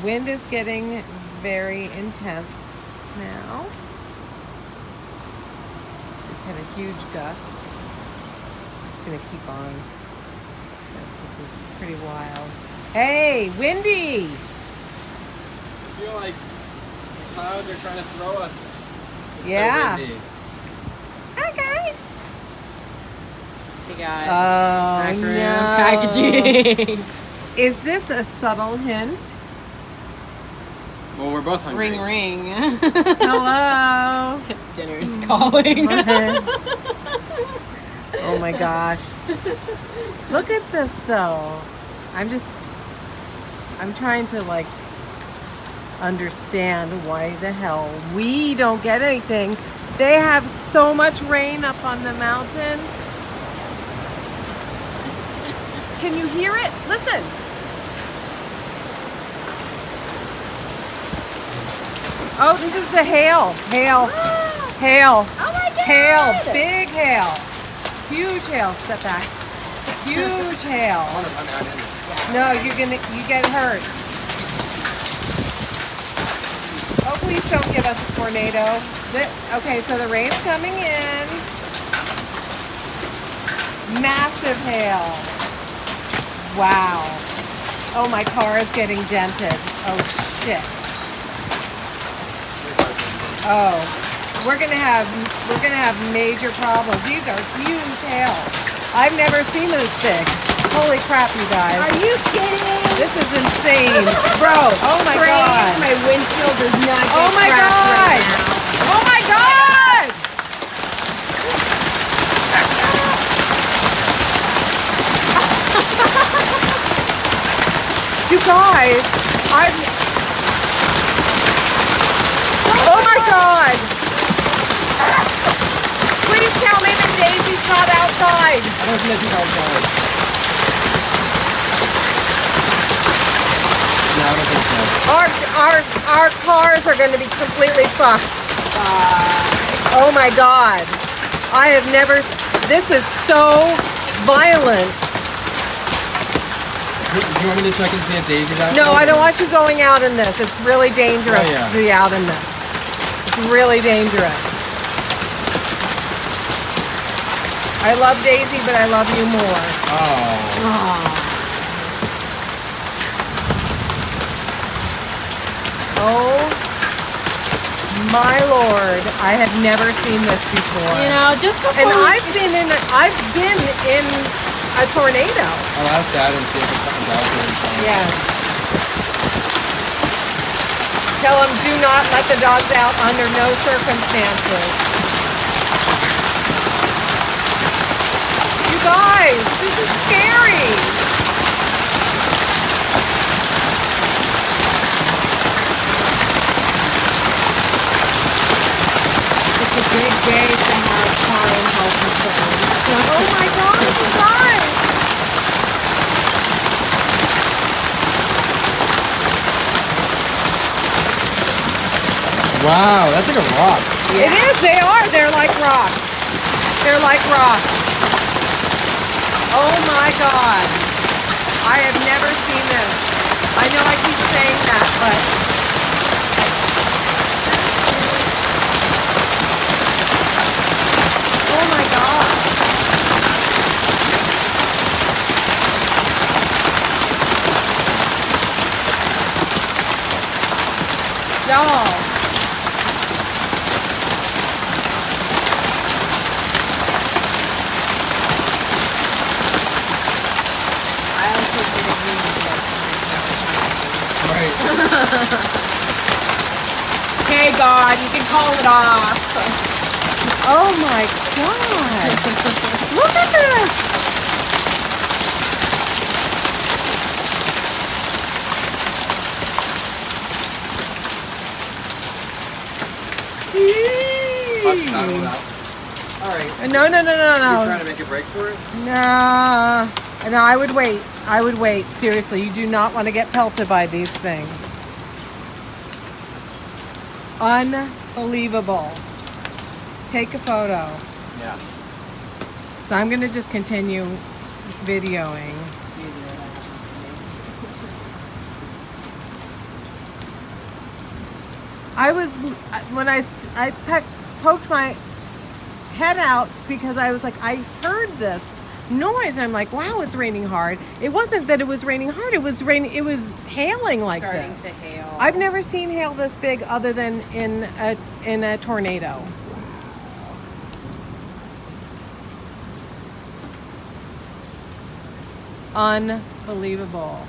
Wind is getting very intense now. Just had a huge gust. I'm just gonna keep on because this is pretty wild. Hey, windy! I feel like the clouds are trying to throw us. It's Yeah. so windy. Hi guys! We got Oh macaroon no! packaging. Is this a subtle hint? Well, we're both hungry. Ring ring. Hello! Dinner's calling. Oh my gosh. Look at this though. I'm trying to like understand why the hell we don't get anything. They have so much rain up on the mountain. Can you hear it? Listen. Oh, this is the hail. Hail. Hail. Oh my god! Hail. Big hail. Huge hail. Step back. Huge hail. No, you get hurt. Oh, please don't give us a tornado. Okay, so the rain's coming in. Massive hail. Wow. Oh, my car is getting dented. Oh, shit. Oh, we're gonna have major problems. These are huge hails. I've never seen this big. Holy crap, you guys. Are you kidding? This is insane. Bro, oh my god. My windshield does not get Oh my cracked god. right now. Oh my god. You guys, oh my god. Please tell me that Daisy's not outside. I don't think that's outside. No, I don't think so. Our cars are going to be completely fucked. Oh my god. I have never. This is so violent. Do you want me to check and see if Daisy's outside? No, I don't want you going out in this. It's really dangerous Oh, yeah. to be out in this. It's really dangerous. I love Daisy, but I love you more. Oh. Oh my lord, I have never seen this before. You know, just before And we- I've been in a tornado. I'll ask Dad and see if it comes out here. Yeah. Tell him do not let the dogs out under no circumstances. You guys, this is scary. It's a big day to have car and health insurance. Oh my god, you guys. Wow, that's like a rock. It is, they are. They're like rocks. They're like rocks. Oh my god. I have never seen this. I know I keep saying that, but oh my god. No. I also didn't mean to be Right. Okay, God, you can call it off. Oh my god. Look at this. Let's paddle it out. Alright. No. You're trying to make a break for it? No, I would wait. I would wait. Seriously, you do not want to get pelted by these things. Unbelievable. Take a photo. Yeah. So I'm going to just continue videoing. poked my head out because I was like, I heard this noise. I'm like, wow, it's raining hard. It wasn't that it was raining hard. It was hailing like Starting this. to hail. I've never seen hail this big other than in a tornado. Unbelievable.